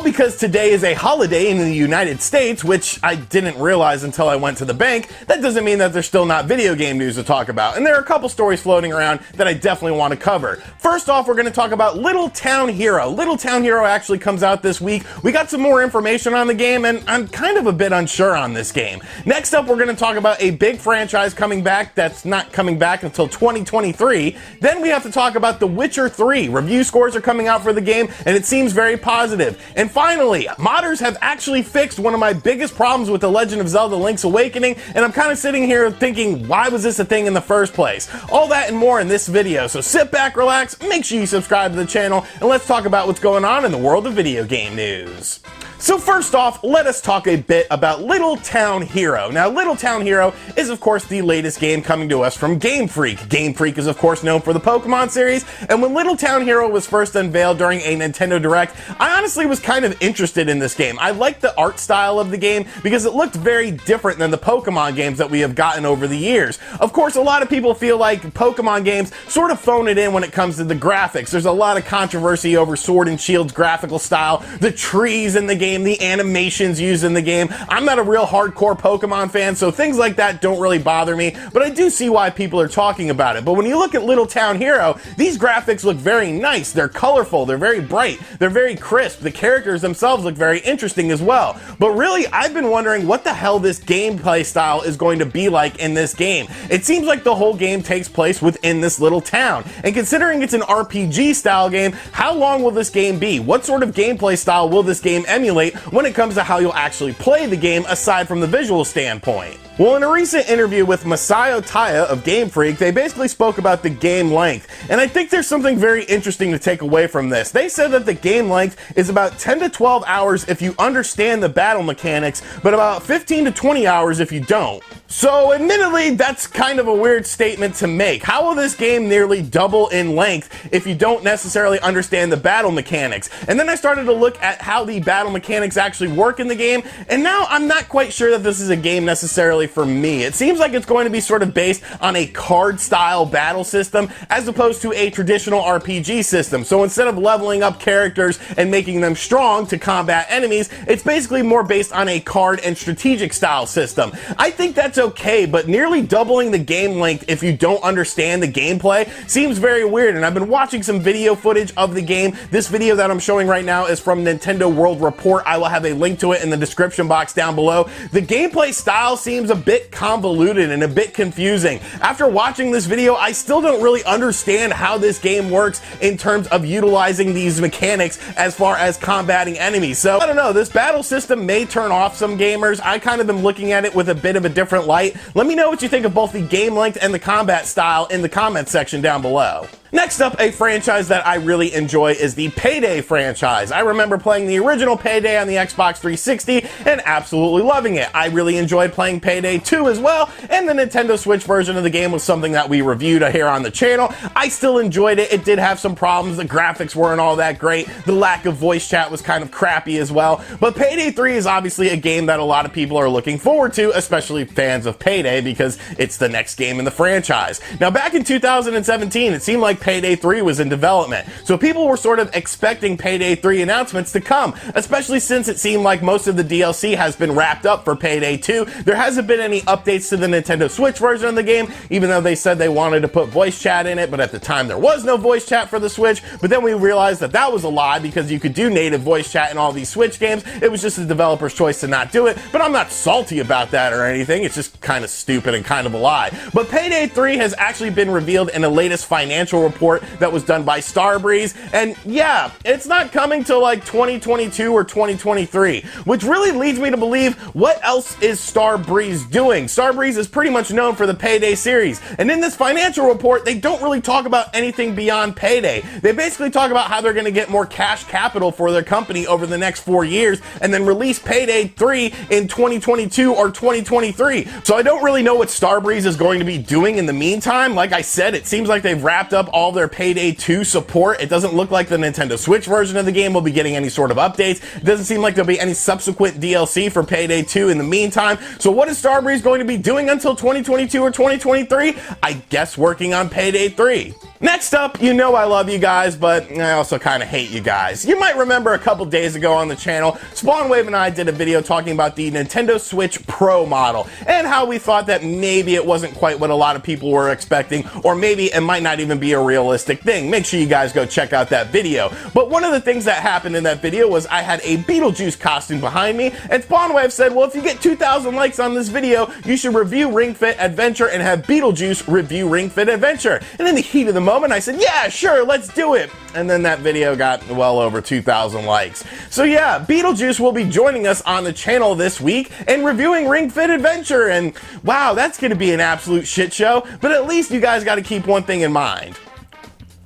All because today is a holiday in the United States, which I didn't realize until I went to the bank. That doesn't mean that there's still not video game news to talk about, and there are a couple stories floating around that I definitely want to cover. First off, we're going to talk about Little Town Hero. Little Town Hero actually comes out this week. We got some more information on the game, and I'm kind of a bit unsure on this game. Next up, we're going to talk about a big franchise coming back that's not coming back until 2023. Then we have to talk about The Witcher 3. Review scores are coming out for the game, and it seems very positive. And finally, modders have actually fixed one of my biggest problems with The Legend of Zelda Link's Awakening, and I'm kind of sitting here thinking, why was this a thing in the first place? All that and more in this video, so sit back, relax, make sure you subscribe to the channel, and let's talk about what's going on in the world of video game news. So first off, let us talk a bit about Little Town Hero. Now, Little Town Hero is of course the latest game coming to us from Game Freak. Game Freak is of course known for the Pokemon series, and when Little Town Hero was first unveiled during a Nintendo Direct, I honestly was kind of interested in this game. I liked the art style of the game because it looked very different than the Pokemon games that we have gotten over the years. Of course, a lot of people feel like Pokemon games sort of phone it in when it comes to the graphics. There's a lot of controversy over Sword and Shield's graphical style, the trees in the game, the animations used in the game. I'm not a real hardcore Pokemon fan, so things like that don't really bother me, but I do see why people are talking about it. But when you look at Little Town Hero, these graphics look very nice. They're colorful, they're very bright, they're very crisp. The characters themselves look very interesting as well. But really, I've been wondering what the hell this gameplay style is going to be like in this game. It seems like the whole game takes place within this little town, and considering it's an RPG style game, how long will this game be? What sort of gameplay style will this game emulate when it comes to how you'll actually play the game aside from the visual standpoint? Well, in a recent interview with Masayo Taya of Game Freak, they basically spoke about the game length, and I think there's something very interesting to take away from this. They said that the game length is about 10 to 12 hours if you understand the battle mechanics, but about 15 to 20 hours if you don't. So, admittedly, that's kind of a weird statement to make. How will this game nearly double in length if you don't necessarily understand the battle mechanics? And then I started to look at how the battle mechanics actually work in the game, and now I'm not quite sure that this is a game necessarily for me. It seems like it's going to be sort of based on a card-style battle system as opposed to a traditional RPG system. So instead of leveling up characters and making them strong to combat enemies, it's basically more based on a card and strategic style system. I think that's okay, but nearly doubling the game length if you don't understand the gameplay seems very weird, and I've been watching some video footage of the game. This video that I'm showing right now is from Nintendo World Report. I will have a link to it in the description box down below. The gameplay style seems a bit convoluted and a bit confusing. After watching this video, I still don't really understand how this game works in terms of utilizing these mechanics as far as combating enemies. So, I don't know, this battle system may turn off some gamers. I kind of am looking at it with a bit of a different light. Let me know what you think of both the game length and the combat style in the comments section down below. Next up, a franchise that I really enjoy is the Payday franchise. I remember playing the original Payday on the Xbox 360 and absolutely loving it. I really enjoyed playing Payday 2 as well, and the Nintendo Switch version of the game was something that we reviewed here on the channel. I still enjoyed it. It did have some problems. The graphics weren't all that great. The lack of voice chat was kind of crappy as well. But Payday 3 is obviously a game that a lot of people are looking forward to, especially fans of Payday, because it's the next game in the franchise. Now, back in 2017, it seemed like Payday 3 was in development, so people were sort of expecting Payday 3 announcements to come, especially since it seemed like most of the DLC has been wrapped up for Payday 2. There hasn't been any updates to the Nintendo Switch version of the game, even though they said they wanted to put voice chat in it, but at the time there was no voice chat for the Switch. But then we realized that that was a lie because you could do native voice chat in all these Switch games. It was just the developer's choice to not do it, but I'm not salty about that or anything. It's just kind of stupid and kind of a lie. But Payday 3 has actually been revealed in the latest financial report that was done by Starbreeze, and yeah, it's not coming till like 2022 or 2023, which really leads me to believe, what else is Starbreeze doing? Starbreeze is pretty much known for the Payday series, and in this financial report, they don't really talk about anything beyond Payday. They basically talk about how they're going to get more cash capital for their company over the next 4 years, and then release Payday 3 in 2022 or 2023. So I don't really know what Starbreeze is going to be doing in the meantime. Like I said, it seems like they've wrapped up all their Payday 2 support. It doesn't look like the Nintendo Switch version of the game will be getting any sort of updates. It doesn't seem like there'll be any subsequent DLC for Payday 2 in the meantime. So what is Starbreeze going to be doing until 2022 or 2023? I guess working on Payday 3. Next up, you know I love you guys, but I also kind of hate you guys. You might remember a couple days ago on the channel, Spawnwave and I did a video talking about the Nintendo Switch Pro model and how we thought that maybe it wasn't quite what a lot of people were expecting, or maybe it might not even be a realistic thing. Make sure you guys go check out that video. But one of the things that happened in that video was I had a Beetlejuice costume behind me, and Spawnwave said, well, if you get 2,000 likes on this video, you should review Ring Fit Adventure and have Beetlejuice review Ring Fit Adventure. And in the heat of the moment, I said, yeah, sure, let's do it. And then that video got well over 2,000 likes. So yeah, Beetlejuice will be joining us on the channel this week and reviewing Ring Fit Adventure. And wow, that's going to be an absolute shit show. But at least you guys got to keep one thing in mind.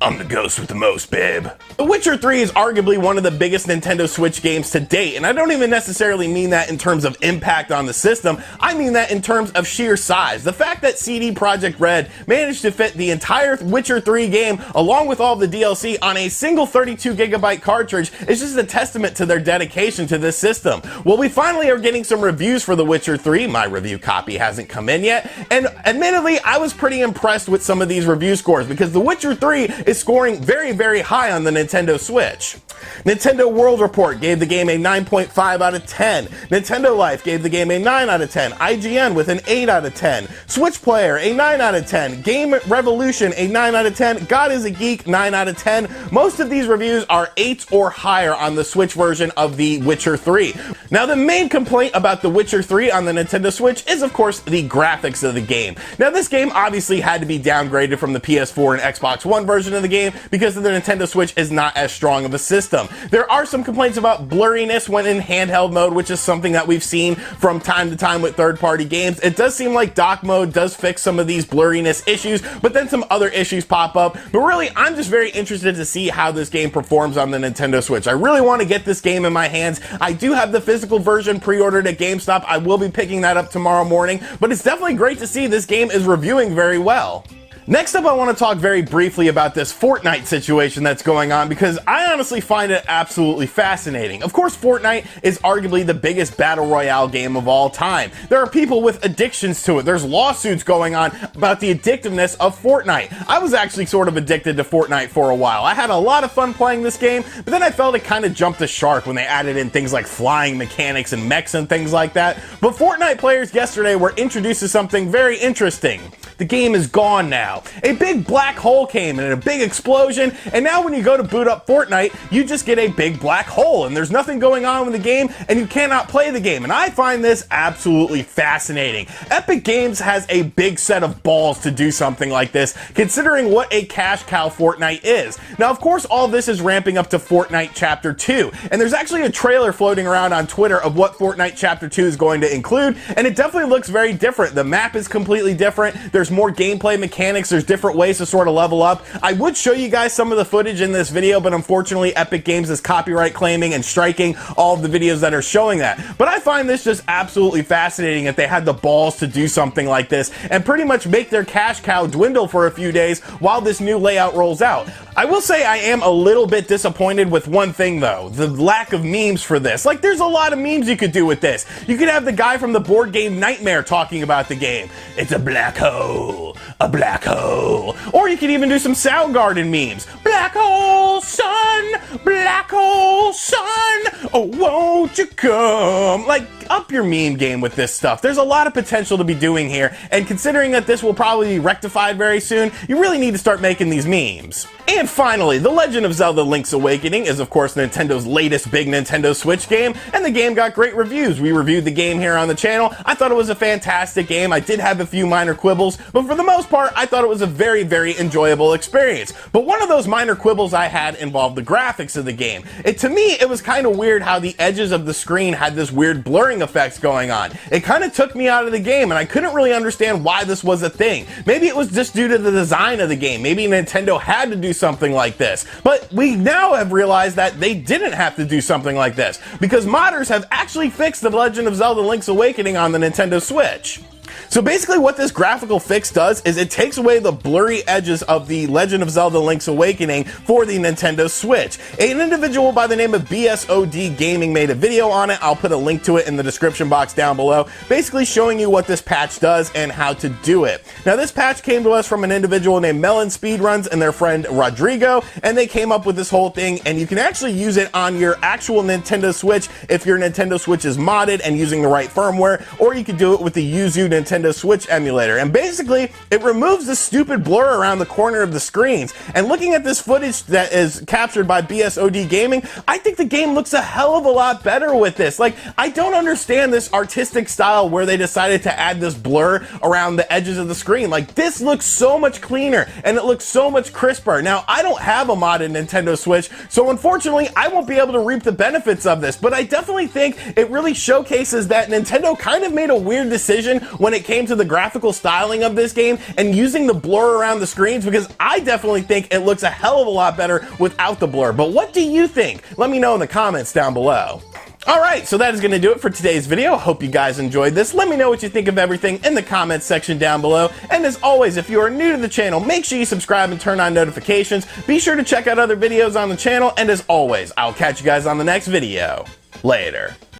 I'm the ghost with the most, babe. The Witcher 3 is arguably one of the biggest Nintendo Switch games to date, and I don't even necessarily mean that in terms of impact on the system, I mean that in terms of sheer size. The fact that CD Projekt Red managed to fit the entire Witcher 3 game, along with all the DLC, on a single 32GB cartridge is just a testament to their dedication to this system. Well, we finally are getting some reviews for The Witcher 3, my review copy hasn't come in yet, and admittedly, I was pretty impressed with some of these review scores, because The Witcher 3 is scoring very, very high on the Nintendo Switch. Nintendo World Report gave the game a 9.5 out of 10. Nintendo Life gave the game a 9 out of 10. IGN with an 8 out of 10. Switch Player, a 9 out of 10. Game Revolution, a 9 out of 10. God is a Geek, 9 out of 10. Most of these reviews are 8s or higher on the Switch version of The Witcher 3. Now, the main complaint about The Witcher 3 on the Nintendo Switch is, of course, the graphics of the game. Now, this game obviously had to be downgraded from the PS4 and Xbox One version of the game because the Nintendo Switch is not as strong of a system. There are some complaints about blurriness when in handheld mode, which is something that we've seen from time to time with third-party games. It does seem like dock mode does fix some of these blurriness issues, but then some other issues pop up. But really, I'm just very interested to see how this game performs on the Nintendo Switch. I really want to get this game in my hands. I do have the physical version pre-ordered at GameStop. I will be picking that up tomorrow morning, but it's definitely great to see this game is reviewing very well. Next up, I want to talk very briefly about this Fortnite situation that's going on, because I honestly find it absolutely fascinating. Of course, Fortnite is arguably the biggest battle royale game of all time. There are people with addictions to it. There's lawsuits going on about the addictiveness of Fortnite. I was actually sort of addicted to Fortnite for a while. I had a lot of fun playing this game, but then I felt it kind of jumped the shark when they added in things like flying mechanics and mechs and things like that. But Fortnite players yesterday were introduced to something very interesting. The game is gone now. A big black hole came and a big explosion, and now when you go to boot up Fortnite, you just get a big black hole, and there's nothing going on with the game, and you cannot play the game. And I find this absolutely fascinating. Epic Games has a big set of balls to do something like this, considering what a cash cow Fortnite is. Now, of course, all this is ramping up to Fortnite Chapter 2, and there's actually a trailer floating around on Twitter of what Fortnite Chapter 2 is going to include, and it definitely looks very different. The map is completely different. There's more gameplay mechanics. There's different ways to sort of level up. I would show you guys some of the footage in this video, but unfortunately Epic Games is copyright claiming and striking all of the videos that are showing that. But I find this just absolutely fascinating that they had the balls to do something like this and pretty much make their cash cow dwindle for a few days while this new layout rolls out. I will say I am a little bit disappointed with one thing though, the lack of memes for this. Like, there's a lot of memes you could do with this. You could have the guy from the board game Nightmare talking about the game. It's a black hole, a black hole. Or you could even do some Soundgarden memes. Black hole sun, black hole sun, oh won't you come? Like, up your meme game with this stuff. There's a lot of potential to be doing here, and considering that this will probably be rectified very soon, you really need to start making these memes. And finally, The Legend of Zelda Link's Awakening is of course Nintendo's latest big Nintendo Switch game, and the game got great reviews. We reviewed the game here on the channel. I thought it was a fantastic game. I did have a few minor quibbles, but for the most part, I thought it was a very, very enjoyable experience. But one of those minor quibbles I had involved the graphics of the game. To me, it was kind of weird how the edges of the screen had this weird blurring effects going on. It kind of took me out of the game, and I couldn't really understand why this was a thing. Maybe it was just due to the design of the game. Maybe Nintendo had to do something like this. But we now have realized that they didn't have to do something like this, because modders have actually fixed The Legend of Zelda Link's Awakening on the Nintendo Switch. So basically what this graphical fix does is it takes away the blurry edges of the Legend of Zelda Link's Awakening for the Nintendo Switch. An individual by the name of BSOD Gaming made a video on it. I'll put a link to it in the description box down below, basically showing you what this patch does and how to do it. Now this patch came to us from an individual named Melon Speedruns and their friend Rodrigo, and they came up with this whole thing, and you can actually use it on your actual Nintendo Switch if your Nintendo Switch is modded and using the right firmware, or you could do it with the Yuzu Nintendo Switch emulator. And basically it removes the stupid blur around the corner of the screens. And looking at this footage that is captured by BSOD Gaming, I think the game looks a hell of a lot better with this. Like, I don't understand this artistic style where they decided to add this blur around the edges of the screen. Like, this looks so much cleaner and it looks so much crisper. Now, I don't have a modded Nintendo Switch, so unfortunately I won't be able to reap the benefits of this, but I definitely think it really showcases that Nintendo kind of made a weird decision when it came to the graphical styling of this game and using the blur around the screens, because I definitely think it looks a hell of a lot better without the blur. But what do you think? Let me know in the comments down below. Alright, so that is going to do it for today's video. Hope you guys enjoyed this. Let me know what you think of everything in the comments section down below. And as always, if you are new to the channel, make sure you subscribe and turn on notifications. Be sure to check out other videos on the channel. And as always, I'll catch you guys on the next video. Later.